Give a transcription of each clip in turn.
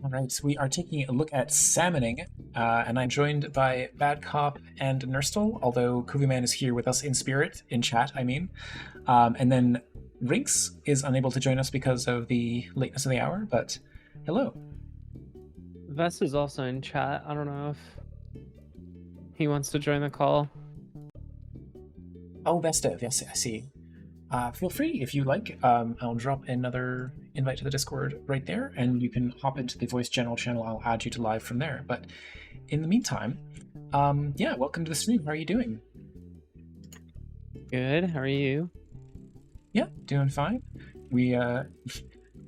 All right, so we are taking a look at Salmoning, and I'm joined by Badcop and Nertsal, although Kuviman is here with us in spirit, in chat, I mean. And then Rinks is unable to join us because of the lateness of the hour, but hello. Vess is also in chat. I don't know if he wants to join the call. Oh, Bestev, yes, I see. Feel free if you like. I'll drop another invite to the Discord right there, and you can hop into the voice general channel. I'll add you to live from there. But in the meantime, yeah, welcome to the stream. How are you doing? Good. How are you? Yeah, doing fine. We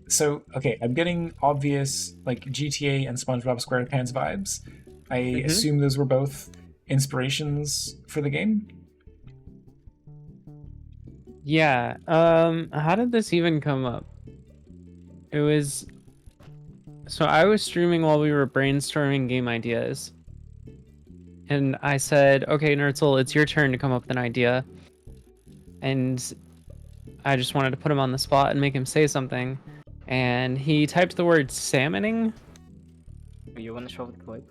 so okay, I'm getting obvious like GTA and SpongeBob SquarePants vibes. I assume those were both inspirations for the game. Yeah. How did this even come up? It was so I was streaming while we were brainstorming game ideas. And I said, "Okay, Nertsal, it's your turn to come up with an idea." And I just wanted to put him on the spot and make him say something. And he typed the word salmoning. You want to show the clip?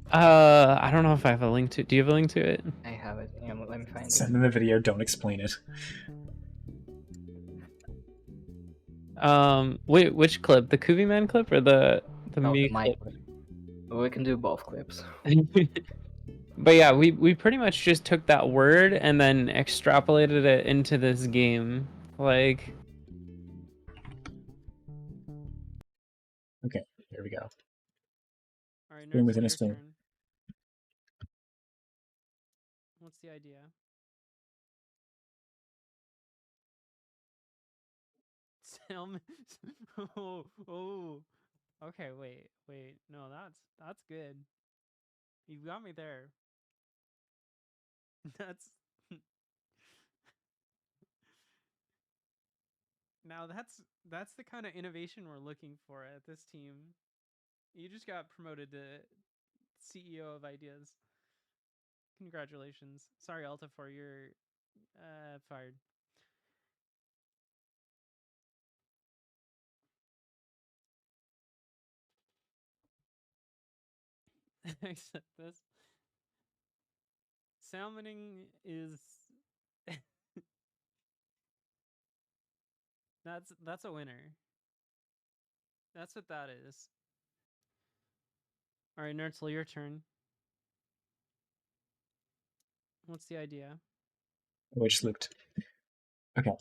I don't know if I have a link to it. Do you have a link to it? I have it. Yeah, let me find Send in the video, don't explain it. Wait, which clip? The kuviman clip or the me clip? clip. We can do both clips. But yeah, we pretty much just took that word and then extrapolated it into this game. Like, Okay, here we go. all right, Spoon within a your spoon. turn. What's the idea? Salmon. oh. Okay, wait. No, that's good. You got me there. That's now that's the kind of innovation we're looking for at this team. You just got promoted to CEO of ideas. Congratulations. Sorry, Alta, you're fired. Except this. Salmoning is that's a winner. That's what that is. All right, Nertsal, your turn. What's the idea? Oh, I just looked. Okay.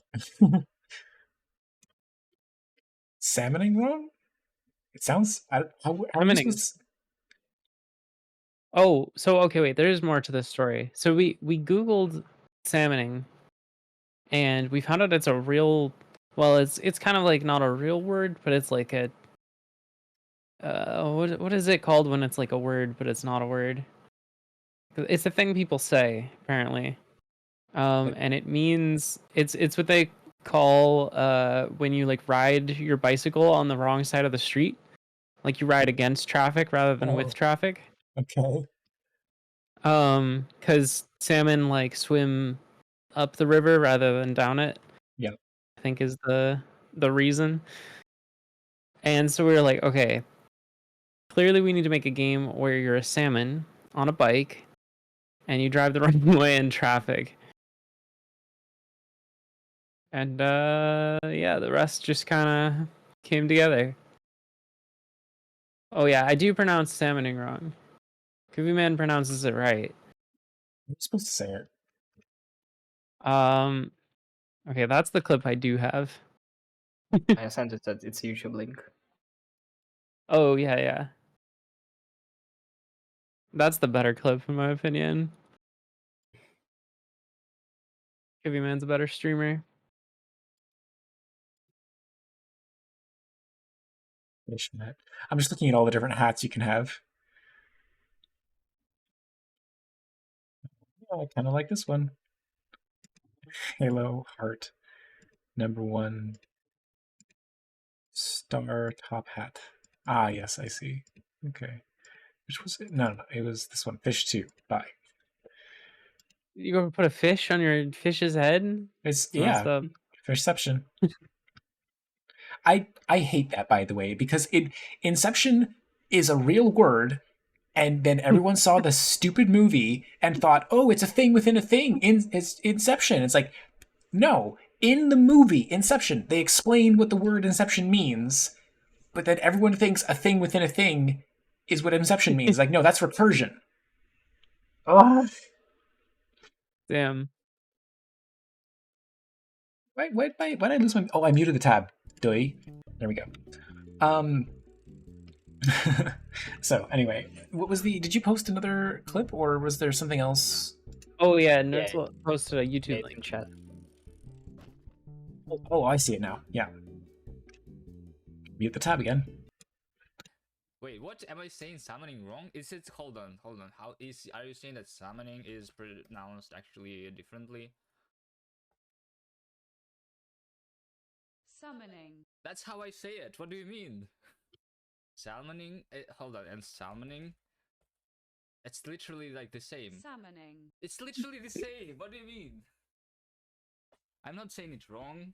Salmoning wrong? It sounds. How are you supposed to... Oh, so okay, wait. There's more to this story. So we Googled salmoning, and we found out it's a real. Well, it's kind of like not a real word, but it's like a. What is it called when it's like a word, but it's not a word? It's a thing people say apparently, and it means it's what they call when you like ride your bicycle on the wrong side of the street, like you ride against traffic rather than with traffic. Okay. Because salmon like swim up the river rather than down it. Yeah. I think is the reason. And so we were like, okay, clearly we need to make a game where you're a salmon on a bike and you drive the wrong way in traffic. And yeah, the rest just kind of came together. Oh yeah, I do pronounce salmoning wrong. Kuviman pronounces it right. You're supposed to say it. Okay, that's the clip I do have. I sent it at its YouTube link. Oh yeah. That's the better clip in my opinion. Kuviman's a better streamer. I'm just looking at all the different hats you can have. Yeah, I kind of like this one. Halo heart, #1 star top hat. Ah, yes, I see. Okay. Which was it? No, it was this one. Fish 2. Bye. You gonna put a fish on your fish's head? It's yeah. Fishception. I hate that, by the way, because Inception is a real word, and then everyone saw the stupid movie and thought, oh, it's a thing within a thing. It's Inception. It's like, no. In the movie Inception, they explain what the word Inception means, but then everyone thinks a thing within a thing is what Inception means. Like, no, that's recursion. Oh. Damn. Why did I lose my... Oh, I muted the tab. There we go. So, anyway, what was the... Did you post another clip, or was there something else? Oh, yeah, Nertsal posted a YouTube Yeah, link. in chat. Oh, I see it now. Yeah. Mute the tab again. Wait, what am I saying? Salmoning wrong? Is it? Hold on. Are you saying that salmoning is pronounced actually differently? Summoning. That's how I say it. What do you mean? Salmoning? Hold on. And salmoning? It's literally like the same. Summoning. It's literally the same. What do you mean? I'm not saying it's wrong.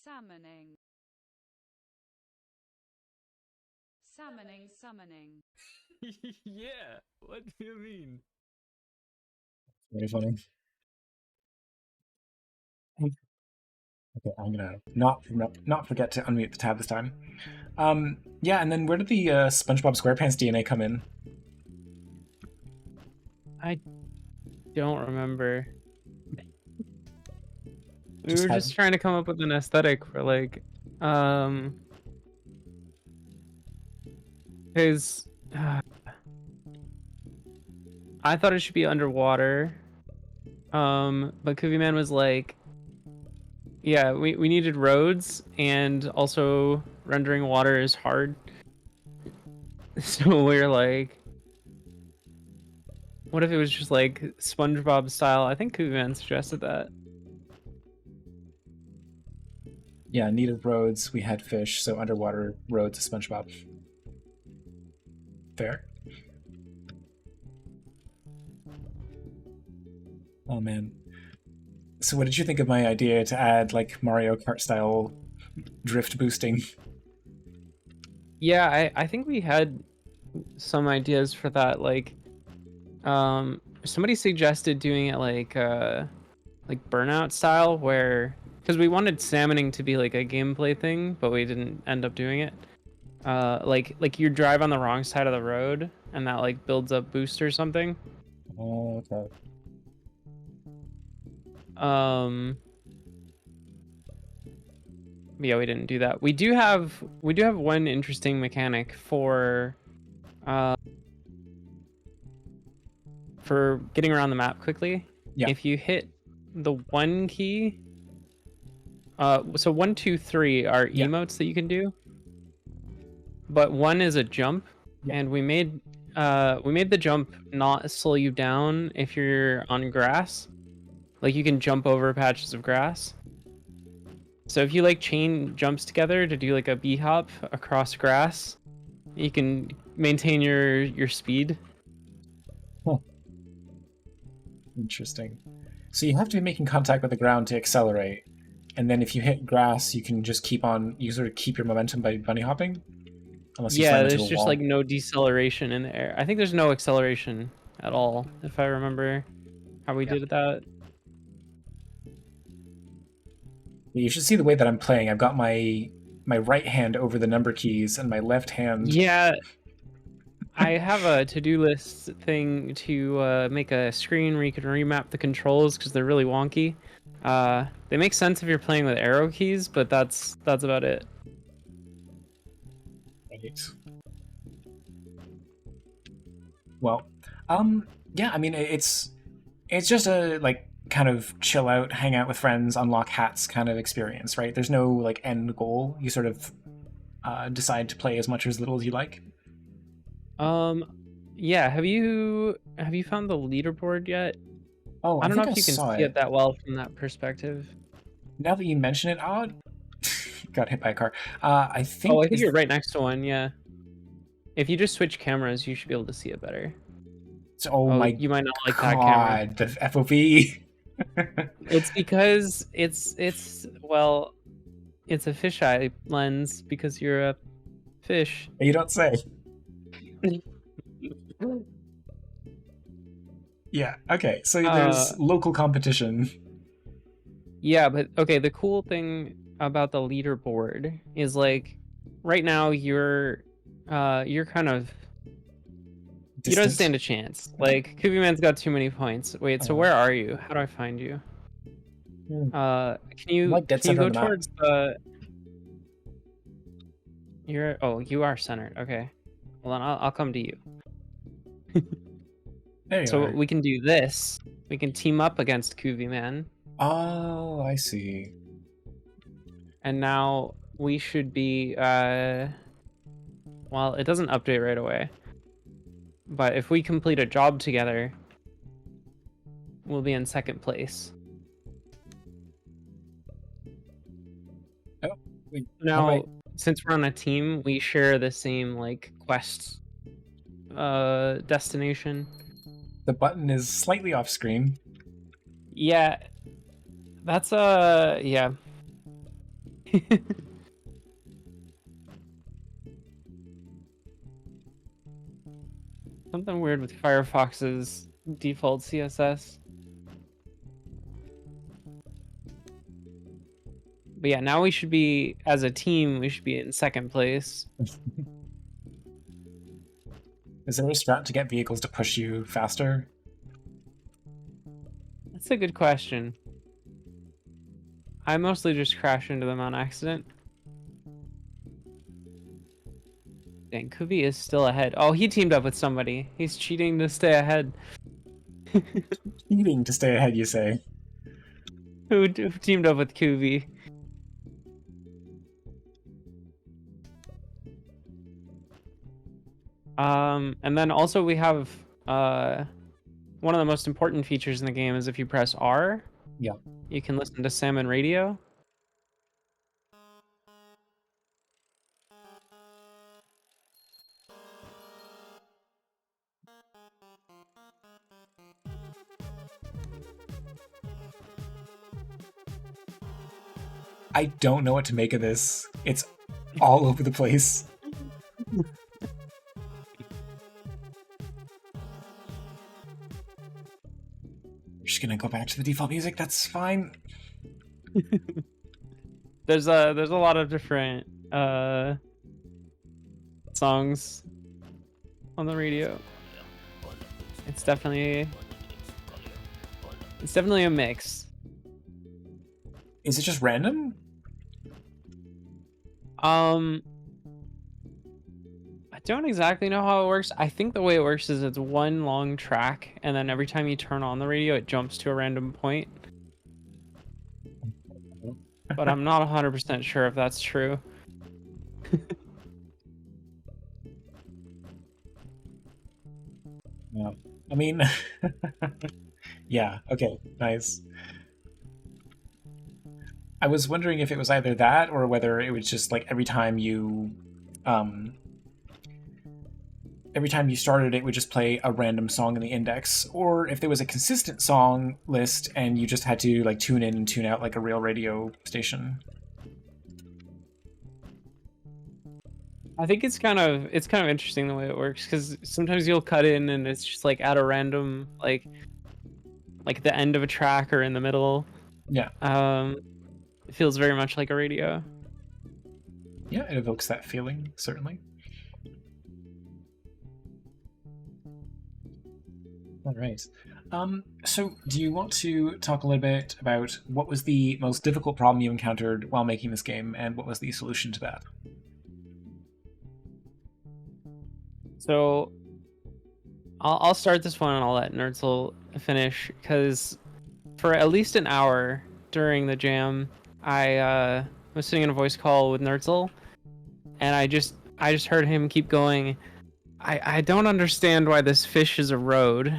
Summoning. Summoning. Yeah. What do you mean? Very funny. Okay, I'm gonna not forget to unmute the tab this time. Yeah, and then where did the SpongeBob SquarePants DNA come in? I don't remember. We Just were had- just trying to come up with an aesthetic for like, because I thought it should be underwater, but Kuviman was like, yeah, we needed roads, and also rendering water is hard. So we're like, what if it was just like SpongeBob style? I think Kuviman suggested that. Yeah, needed roads. We had fish, so underwater roads to SpongeBob. Fair. Oh man. So what did you think of my idea to add like Mario Kart style drift boosting? Yeah, I think we had some ideas for that. Like, somebody suggested doing it like Burnout style, where because we wanted salmoning to be like a gameplay thing, but we didn't end up doing it. Like you drive on the wrong side of the road, and that like builds up boost or something. Oh, okay. Yeah, we didn't do that. We do have one interesting mechanic for getting around the map quickly. Yeah. If you hit the 1 key, so 1, 2, 3 are Yeah. emotes that you can do, but 1 is a jump, Yeah. and we made the jump not slow you down if you're on grass. Like you can jump over patches of grass. So if you like chain jumps together to do like a bee hop across grass, you can maintain your speed. Huh. Interesting. So you have to be making contact with the ground to accelerate, and then if you hit grass, you can just keep your momentum by bunny hopping. Unless you Yeah, slam into there's a just wall. like no deceleration in the air. I think there's no acceleration at all, if I remember how we did that. You should see the way that I'm playing. I've got my right hand over the number keys and my left hand. Yeah, I have a to-do list thing to make a screen where you can remap the controls because they're really wonky. They make sense if you're playing with arrow keys, but that's about it. Right. Well, yeah. I mean, it's just a like kind of chill out, hang out with friends, unlock hats kind of experience, right? There's no like end goal. You sort of decide to play as much or as little as you like. Yeah. Have you found the leaderboard yet? Oh, I don't know think if you can saw see it that well from that perspective. Now that you mention it, got hit by a car. I think. Oh, I think you're right next to one. Yeah. If you just switch cameras, you should be able to see it better. Oh my you might not like that camera. god, the FOV. It's because it's well, it's a fisheye lens because you're a fish. You don't say. Yeah. Okay. So there's local competition. Yeah, but okay, the cool thing about the leaderboard is like right now you're kind of you don't Distant. stand a chance. Like Kuviman's got too many points. Wait, so where are you? How do I find you? Can you Like dead can you center go on the map. towards the you're you are centered. Okay. Hold on, I'll come to you. There you So are. we can do this. We can team up against Kuviman. Oh, I see. And now we should be well, it doesn't update right away. But if we complete a job together, we'll be in second place. Oh, wait. Now, Alright. since we're on a team, we share the same like quest destination. The button is slightly off screen. Yeah. That's yeah. Something weird with Firefox's default CSS. But yeah, now we should be, as a team, we should be in second place. Is there a strat to get vehicles to push you faster? That's a good question. I mostly just crash into them on accident. Dang, Kuvi is still ahead. Oh, he teamed up with somebody. He's cheating to stay ahead. Cheating to stay ahead, you say? Who teamed up with Kuvi? And then also we have one of the most important features in the game is if you press R, Yeah. you can listen to Salmon Radio. I don't know what to make of this. It's all over the place. We're just gonna go back to the default music, that's fine. There's a lot of different songs on the radio. It's definitely a mix. Is it just random? I don't exactly know how it works. I think the way it works is it's one long track, and then every time you turn on the radio, it jumps to a random point. But I'm not 100% sure if that's true. Yeah. I mean, yeah, okay, nice. I was wondering if it was either that or whether it was just like every time you started it would just play a random song in the index, or if there was a consistent song list and you just had to like tune in and tune out like a real radio station. I think it's kind of interesting the way it works, because sometimes you'll cut in and it's just like at a random like the end of a track or in the middle. Yeah. It feels very much like a radio. Yeah, it evokes that feeling, certainly. All right. So do you want to talk a little bit about what was the most difficult problem you encountered while making this game, and what was the solution to that? So I'll start this one and I'll let Nertsal finish, because for at least an hour during the jam, I was sitting in a voice call with Nertsal, and I just heard him keep going, I don't understand why this fish is a road.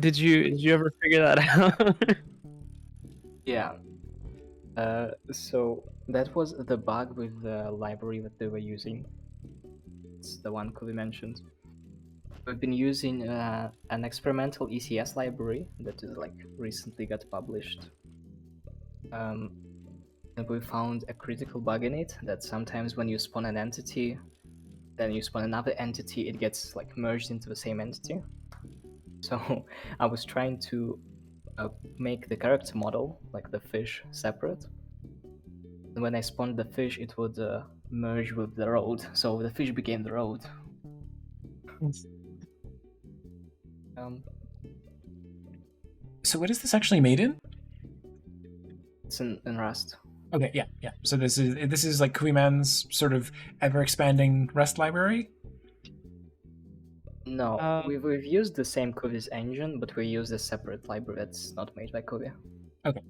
Did you ever figure that out? Yeah. So that was the bug with the library that they were using. It's the one Kuvi mentioned. We've been using an experimental ECS library that is like recently got published. And we found a critical bug in it that sometimes when you spawn an entity, then you spawn another entity, it gets like merged into the same entity. So I was trying to make the character model, like the fish, separate. And when I spawned the fish, it would merge with the road, so the fish became the road. So what is this actually made in? It's in Rust. Okay, yeah. So this is like kuviman's sort of ever expanding Rust library. No, we've used the same Kuvi's engine, but we used a separate library that's not made by Kuvi. Okay.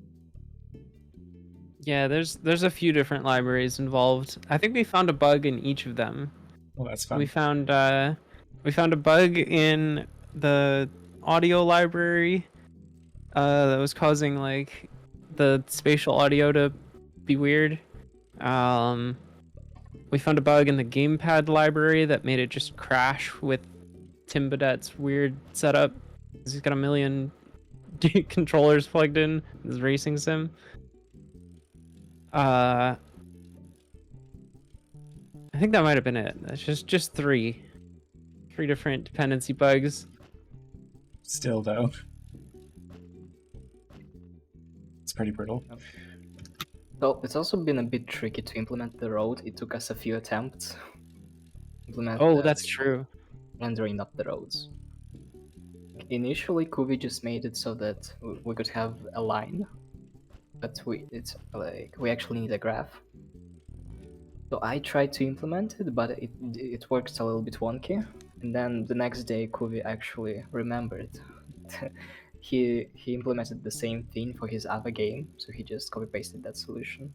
Yeah, there's a few different libraries involved. I think we found a bug in each of them. Well, that's fun. We found a bug in the audio library that was causing like the spatial audio to be weird. We found a bug in the gamepad library that made it just crash with Tim Badette's weird setup. He's got a million controllers plugged in. His racing sim. I think that might have been it. That's just three different dependency bugs. Still though, it's pretty brutal. So it's also been a bit tricky to implement the road. It took us a few attempts to implement. Oh, that's true. Rendering up the roads. Initially, Kuvi just made it so that we could have a line, but we actually need a graph. So I tried to implement it, but it works a little bit wonky. And then the next day, Kuvi actually remembered. he implemented the same thing for his other game, so he just copy pasted that solution.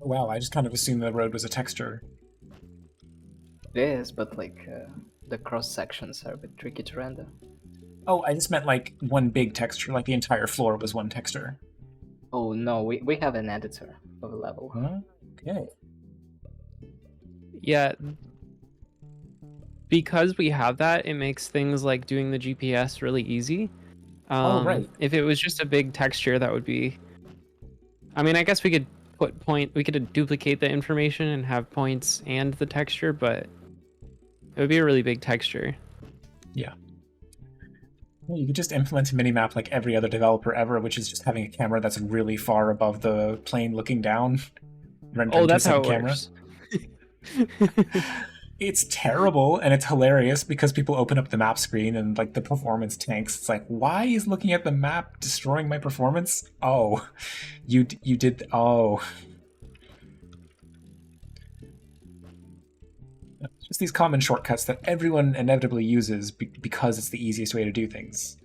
Wow, I just kind of assumed the road was a texture. It is, but like the cross sections are a bit tricky to render. Oh, I just meant like one big texture, like the entire floor was one texture. Oh no, we have an editor for the level. Huh? Okay. Yeah. Because we have that, it makes things like doing the GPS really easy. Oh, right. If it was just a big texture, that would be... I mean, I guess we could we could duplicate the information and have points and the texture, but it would be a really big texture. Yeah. Well, you could just implement a minimap like every other developer ever, which is just having a camera that's really far above the plane looking down. Oh, that's how it camera. works. It's terrible and it's hilarious because people open up the map screen and like the performance tanks. It's like, why is looking at the map destroying my performance? Oh, you did. Oh, just these common shortcuts that everyone inevitably uses because it's the easiest way to do things.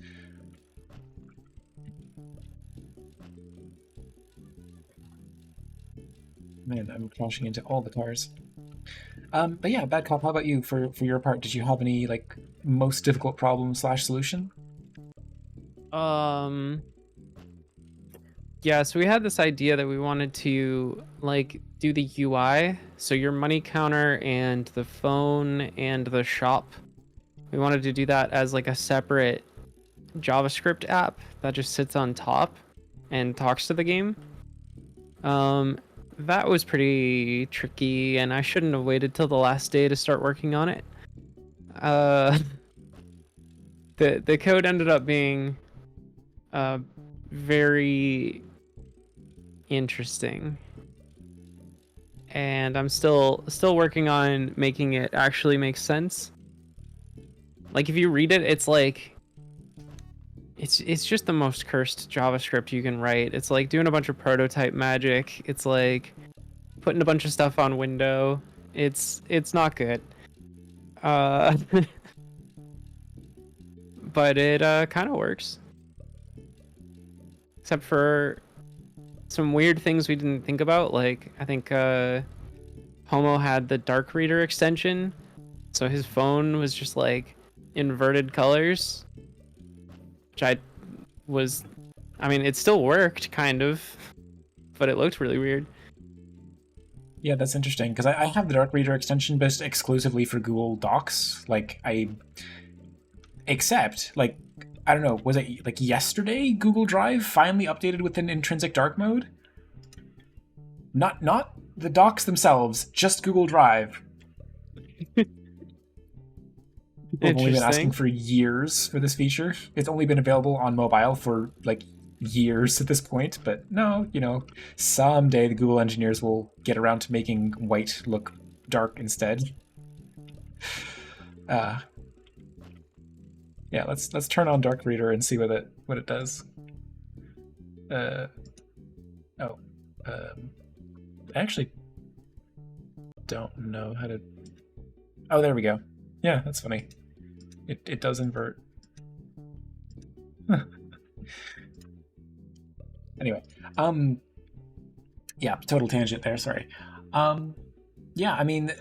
Man, I'm crashing into all the cars. But yeah, badcop, how about you? For your part, did you have any like most difficult problem / solution? Yeah, so we had this idea that we wanted to like do the UI, so your money counter and the phone and the shop. We wanted to do that as like a separate JavaScript app that just sits on top and talks to the game. That was pretty tricky, and I shouldn't have waited till the last day to start working on it. The code ended up being very interesting, and I'm still working on making it actually make sense. Like if you read it, it's like it's just the most cursed JavaScript you can write. It's like doing a bunch of prototype magic. It's like putting a bunch of stuff on window. It's not good. But it kind of works. Except for some weird things we didn't think about. Like I think Homo had the dark reader extension, so his phone was just like inverted colors. Which I mean, it still worked, kind of, but it looked really weird. Yeah, that's interesting because I have the Dark Reader extension, but it's exclusively for Google Docs. Except like, I don't know, was it like yesterday Google Drive finally updated with an intrinsic dark mode? Not the docs themselves, just Google Drive. People have only been asking Interesting. for years for this feature. It's only been available on mobile for like years at this point, but no, someday the Google engineers will get around to making white look dark instead. Yeah, let's turn on Dark Reader and see what it does. I actually don't know how to. Oh, there we go. Yeah, that's funny. It does invert. Anyway, yeah, total tangent there. Sorry. Yeah, I mean,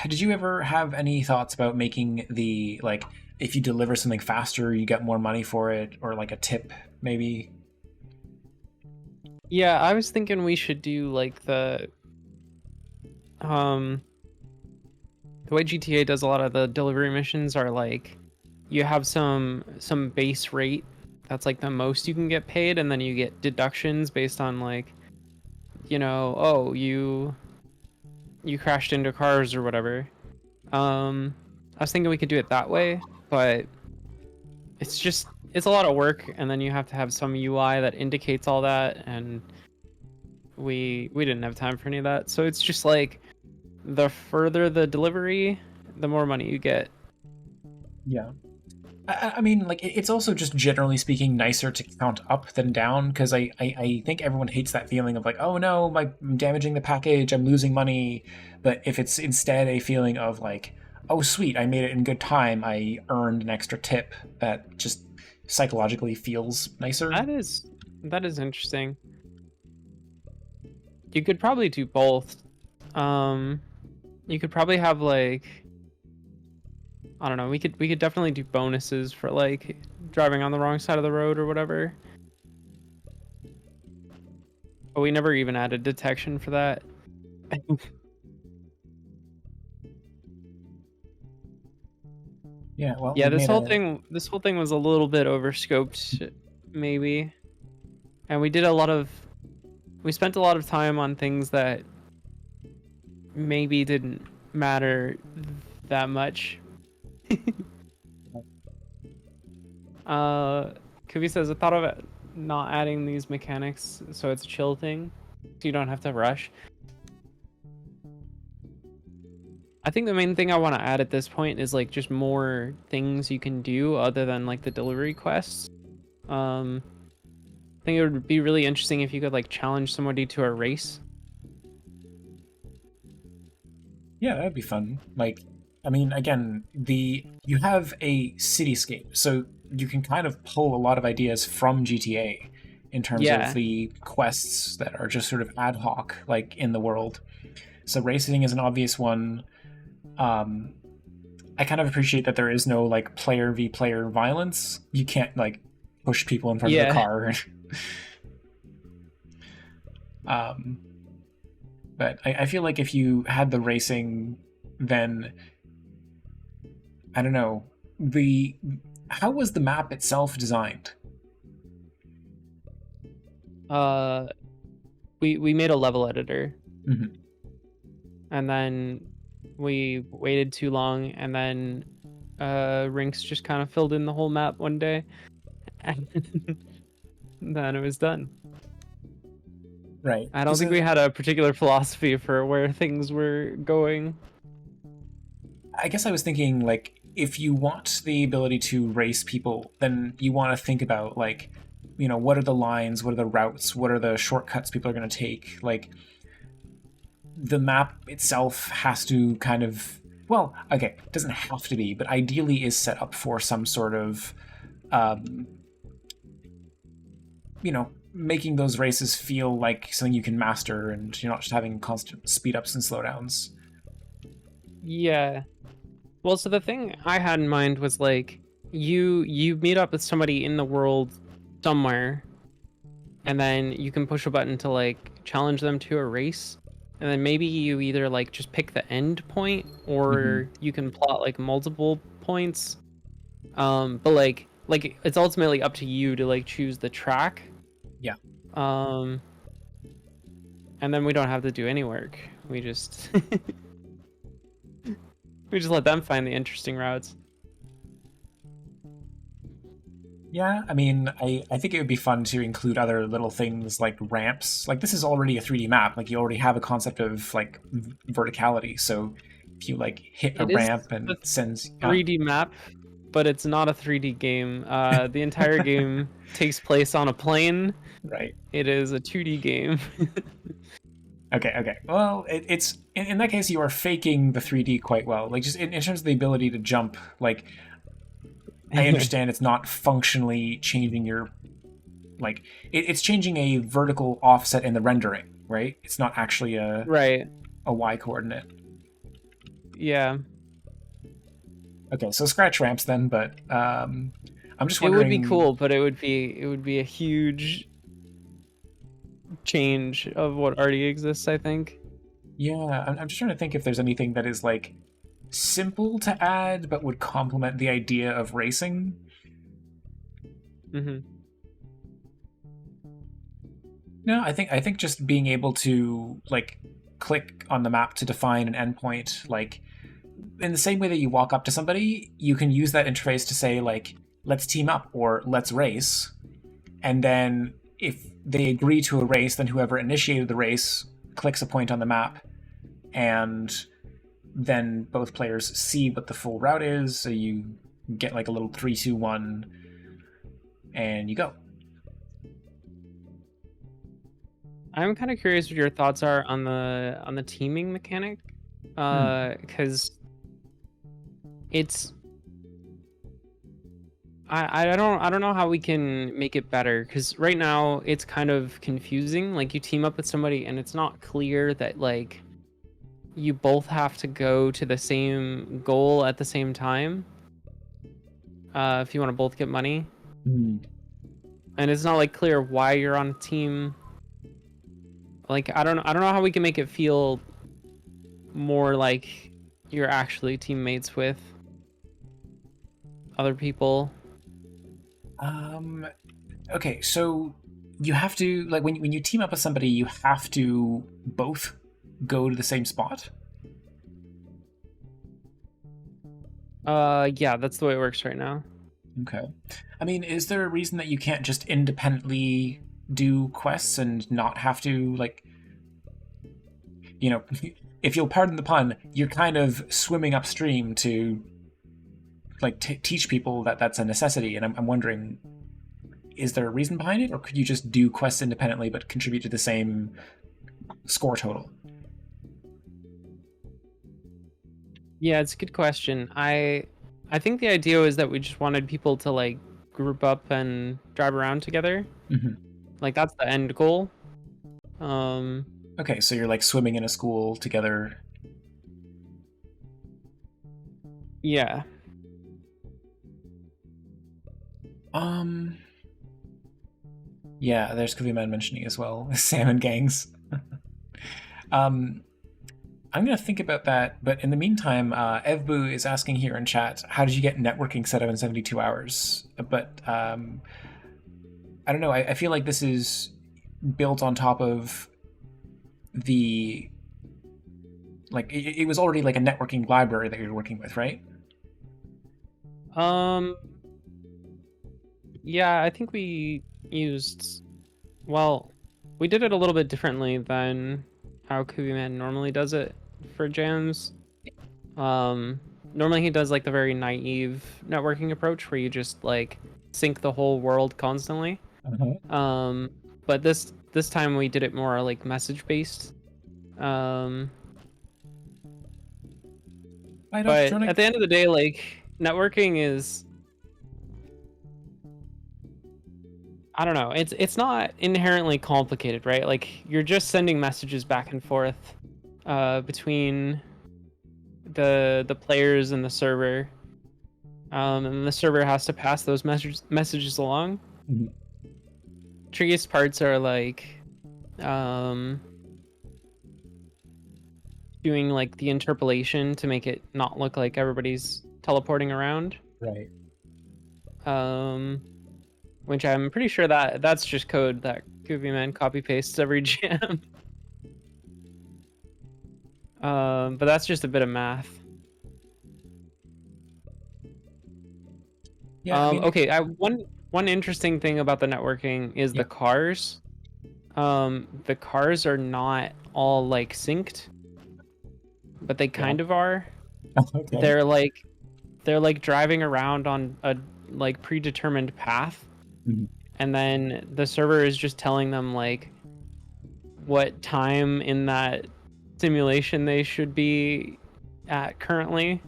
did you ever have any thoughts about making the like if you deliver something faster, you get more money for it, or like a tip maybe? Yeah, I was thinking we should do like the way GTA does a lot of the delivery missions are like you have some base rate that's like the most you can get paid, and then you get deductions based on like, oh, you crashed into cars or whatever. I was thinking we could do it that way, but it's a lot of work, and then you have to have some UI that indicates all that, and we didn't have time for any of that. So it's just like the further the delivery, the more money you get. Yeah. I mean, like, it's also just generally speaking nicer to count up than down, because I think everyone hates that feeling of like, oh no, I'm damaging the package, I'm losing money. But if it's instead a feeling of like, oh sweet, I made it in good time, I earned an extra tip, that just psychologically feels nicer. That is interesting. You could probably do both. You could probably have like, I don't know, we could definitely do bonuses for like driving on the wrong side of the road or whatever. But we never even added detection for that. Yeah, well, Yeah, we this made whole thing was a little bit overscoped, maybe. And we spent a lot of time on things that maybe didn't matter that much. Kuvi says, I thought of not adding these mechanics so it's a chill thing, so you don't have to rush. I think the main thing I want to add at this point is like just more things you can do other than like the delivery quests. I think it would be really interesting if you could like challenge somebody to a race. Yeah, that'd be fun. Like, I mean, again, you have a cityscape, so you can kind of pull a lot of ideas from GTA in terms Yeah. of the quests that are just sort of ad hoc, like in the world. So racing is an obvious one. I kind of appreciate that there is no like player v player violence. You can't like push people in front of the car. But I feel like if you had the racing, then I don't know, how was the map itself designed? We made a level editor. Mm-hmm. And then we waited too long, and then Rinks just kind of filled in the whole map one day, and then it was done. Right. I don't think we had a particular philosophy for where things were going. I guess I was thinking, like, if you want the ability to race people, then you want to think about, like, what are the lines, what are the routes, what are the shortcuts people are going to take, like, the map itself has to kind of, well, okay, it doesn't have to be, but ideally is set up for some sort of, making those races feel like something you can master, and you're not just having constant speed ups and slowdowns. Yeah. Well, so the thing I had in mind was like, you meet up with somebody in the world somewhere, and then you can push a button to like challenge them to a race. and then maybe you either like just pick the end point, or you can plot like multiple points. But like it's ultimately up to you to like choose the track. Yeah. And then we don't have to do any work. We just we just let them find the interesting routes. Yeah, I mean, I think it would be fun to include other little things like ramps. Like, this is already a 3D map. Like, you already have a concept of, like, verticality. So if you, like, hit a It is ramp and a it sends... 3D map, but it's not a 3D game. The entire game takes place on a plane. Right. It is a 2D game. Okay. Well, it's... In that case, you are faking the 3D quite well. Like, just in terms of the ability to jump, like... I understand it's not functionally changing your... Like, it's changing a vertical offset in the rendering, right? It's not actually a Right. Y coordinate. Yeah. Okay, so scratch ramps then, but I'm just It wondering... would be cool, but it would be a huge change of what already exists, I think. Yeah, I'm just trying to think if there's anything that is, like, simple to add, but would complement the idea of racing. Mm-hmm. No, I think just being able to, like, click on the map to define an endpoint, like, in the same way that you walk up to somebody, you can use that interface to say, like, let's team up or let's race. And then if they agree to a race, then whoever initiated the race clicks a point on the map, and then both players see what the full route is, so you get like a little 3, 2, 1, and you go. I'm kind of curious what your thoughts are on the teaming mechanic, because it's I don't know how we can make it better, because right now it's kind of confusing. Like, you team up with somebody and it's not clear that like you both have to go to the same goal at the same time, if you want to both get money. And it's not like clear why you're on a team. Like, I don't know how we can make it feel more like you're actually teammates with other people. Okay, so you have to, like, when you team up with somebody, you have to both go to the same spot? Yeah, that's the way it works right now. Okay. I mean, is there a reason that you can't just independently do quests and not have to, like, you know, if you'll pardon the pun, you're kind of swimming upstream to, like, teach people that that's a necessity, and I'm wondering, is there a reason behind it, or could you just do quests independently but contribute to the same score total? Yeah, it's a good question. I think the idea was that we just wanted people to like group up and drive around together. Like, that's the end goal. Okay, so you're like swimming in a school together. Yeah. Yeah, there's kuviman mentioning as well, salmon gangs. I'm going to think about that, but in the meantime, Evbu is asking here in chat, how did you get networking set up in 72 hours? But I don't know, I feel like this is built on top of the... Like, it was already like a networking library that you're working with, right? Yeah, I think we used... Well, we did it a little bit differently than how kuviman normally does it for jams. Normally he does like the very naive networking approach where you just like sync the whole world constantly. But this time we did it more like message based. But at the end of the day, like, networking is, I don't know, it's not inherently complicated, right? Like, you're just sending messages back and forth between the players and the server, and the server has to pass those messages along. Trickiest parts are like doing like the interpolation to make it not look like everybody's teleporting around. Right. Which I'm pretty sure that's just code that kuviman copy pastes every jam. But that's just a bit of math. Yeah. I mean, Okay. One interesting thing about the networking is Yeah. the cars. The cars are not all like synced, but they kind of are. okay. They're like driving around on a like predetermined path, Mhm. and then the server is just telling them like what time in that simulation they should be at currently.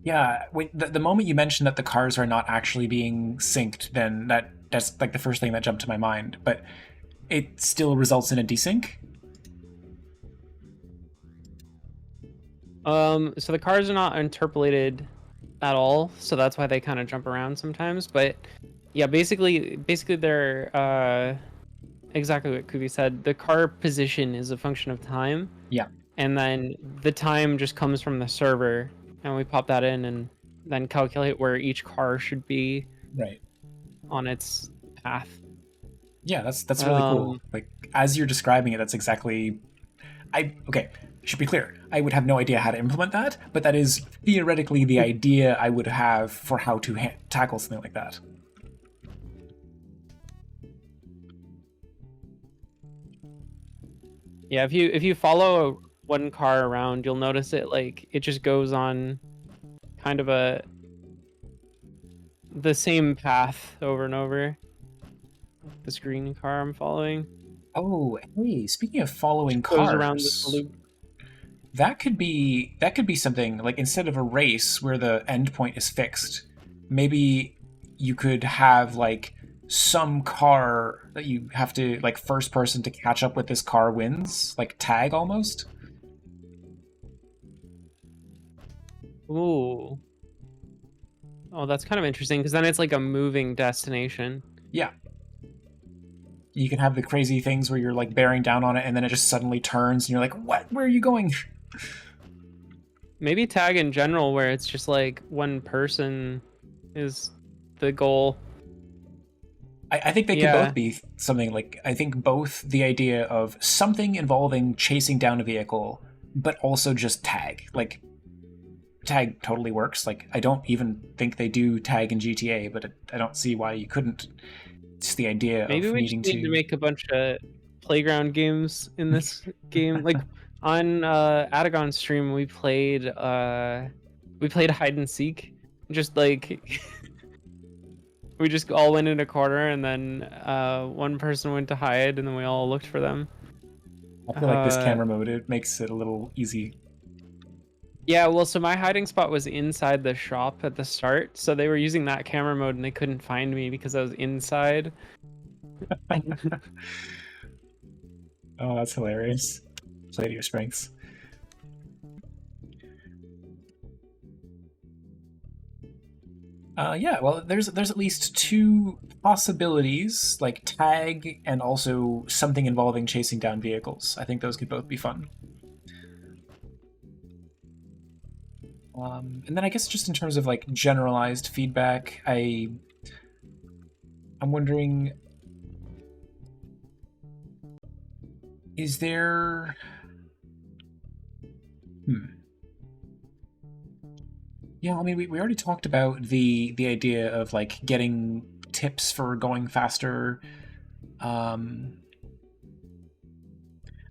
Yeah, the moment you mentioned that the cars are not actually being synced, then that's like the first thing that jumped to my mind. But it still results in a desync. So the cars are not interpolated at all, so that's why they kind of jump around sometimes. But yeah, basically they're exactly what Kuvi said. The car position is a function of time. Yeah. And then the time just comes from the server, and we pop that in and then calculate where each car should be Right. on its path. Yeah, that's really cool. Like as you're describing it, that's exactly. Okay. Should be clear. I would have no idea how to implement that, but that is theoretically the idea I would have for how to tackle something like that. Yeah, if you follow one car around, you'll notice it just goes on kind of the same path over and over. This green car I'm following Oh, hey, speaking of following goes around this cars, loop. that could be something like instead of a race where the endpoint is fixed, maybe you could have like some car that you have to like first person to catch up with this car wins, like tag almost. Ooh. Oh, that's kind of interesting because then it's like a moving destination. Yeah. You can have the crazy things where you're like bearing down on it and then it just suddenly turns and you're like, what? Where are you going? Maybe tag in general where it's just like one person is the goal. I think they could Yeah. both be something like, I think both the idea of something involving chasing down a vehicle, but also just tag. Like, tag totally works. Like, I don't even think they do tag in GTA, but I don't see why you couldn't. It's the idea Maybe of we just needing need to make a bunch of playground games in this game. Like on Adagon's stream, we played hide and seek. Just like we just all went in a corner, and then one person went to hide, and then we all looked for them. I feel like this camera mode, it makes it a little easy. Yeah, well, so my hiding spot was inside the shop at the start, so they were using that camera mode and they couldn't find me because I was inside. Oh, that's hilarious. Play to your strengths. Yeah, well, there's at least two possibilities, like tag and also something involving chasing down vehicles. I think those could both be fun. And then I guess just in terms of like generalized feedback, I'm wondering, is there? Yeah, I mean, we already talked about the idea of like getting tips for going faster.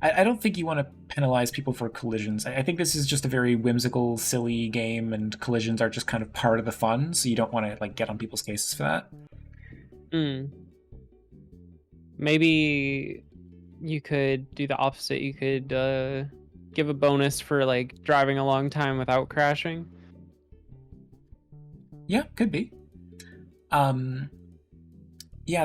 I don't think you want to penalize people for collisions. I think this is just a very whimsical, silly game, and collisions are just kind of part of the fun. So you don't want to like get on people's cases for that. Maybe you could do the opposite. You could give a bonus for like driving a long time without crashing. Yeah, could be. Yeah,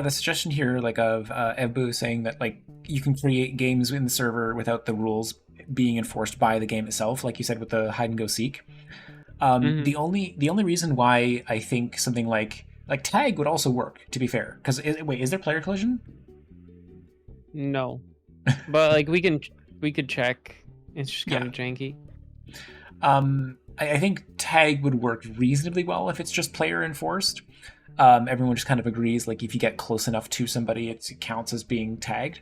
the suggestion here, like of Ebbu saying that like you can create games in the server without the rules being enforced by the game itself, like you said with the hide and go seek. The only reason why I think something like tag would also work, to be fair, because wait, is there player collision? No. But like we could check. It's just kind Yeah. of janky. I think tag would work reasonably well if it's just player enforced. Everyone just kind of agrees, like if you get close enough to somebody, it counts as being tagged.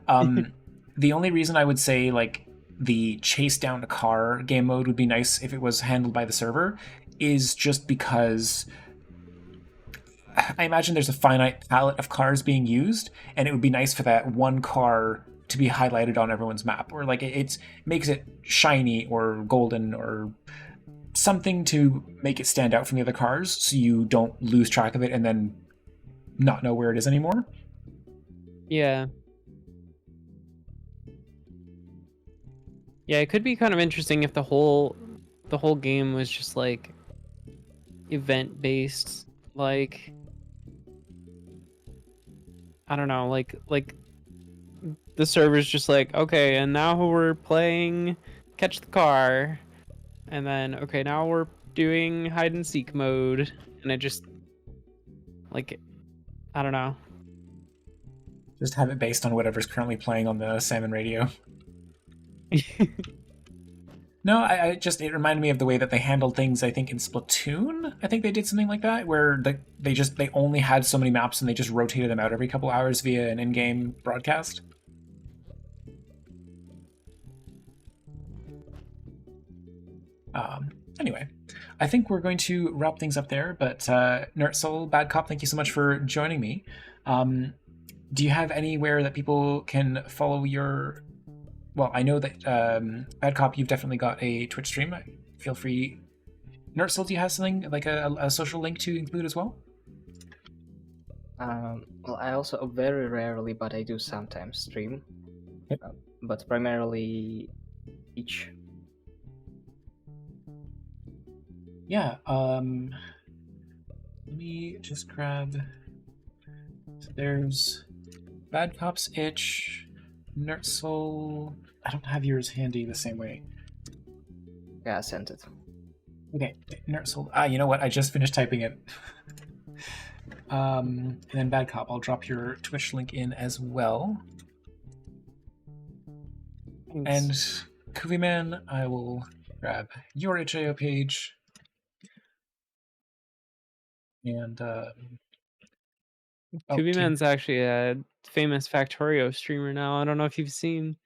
The only reason I would say like the chase down a car game mode would be nice if it was handled by the server is just because I imagine there's a finite palette of cars being used, and it would be nice for that one car to be highlighted on everyone's map, or like it makes it shiny or golden or something to make it stand out from the other cars, so you don't lose track of it and then not know where it is anymore. Yeah. Yeah, it could be kind of interesting if the whole game was just like event based, like I don't know, like the server's just like, okay, and now we're playing catch the car, and then okay, now we're doing hide and seek mode, and it just like I don't know. Just have it based on whatever's currently playing on the Salmon radio. No, I just it reminded me of the way that they handled things. I think in Splatoon, I think they did something like that, where they only had so many maps and they just rotated them out every couple hours via an in-game broadcast. Anyway, I think we're going to wrap things up there. But Nertsal, Badcop, thank you so much for joining me. Do you have anywhere that people can follow your? Well, I know that Badcop, you've definitely got a Twitch stream. Feel free. Nertsal, do you have something like a social link to include as well? Well, I also very rarely, but I do sometimes stream. Yep. But primarily each. Yeah. Let me just grab. So there's Badcop's itch, Nertsal. I don't have yours handy the same way. Yeah, I sent it. Okay, Nertsal. You know what? I just finished typing it. And then Badcop, I'll drop your Twitch link in as well. Thanks. And Kuviman, I will grab your HIO page. And Kuviman's actually a famous Factorio streamer now. I don't know if you've seen.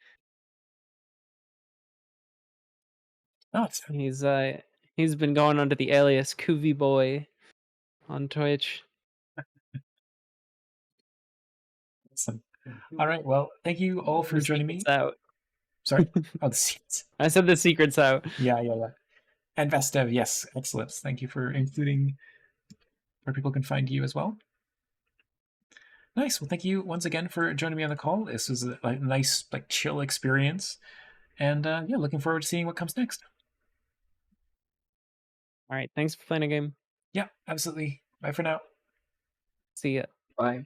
Oh, it's He's been going under the alias Kuvi Boy on Twitch. awesome. All right, well, thank you all for The joining me. secret's out. Sorry? Oh, the secrets. I said the secret's out. Yeah. And Vastev, yes, excellent. Thank you for including where people can find you as well. Nice. Well, thank you once again for joining me on the call. This was a nice, chill experience. And yeah, looking forward to seeing what comes next. All right. Thanks for playing a game. Yeah, absolutely. Bye for now. See ya. Bye.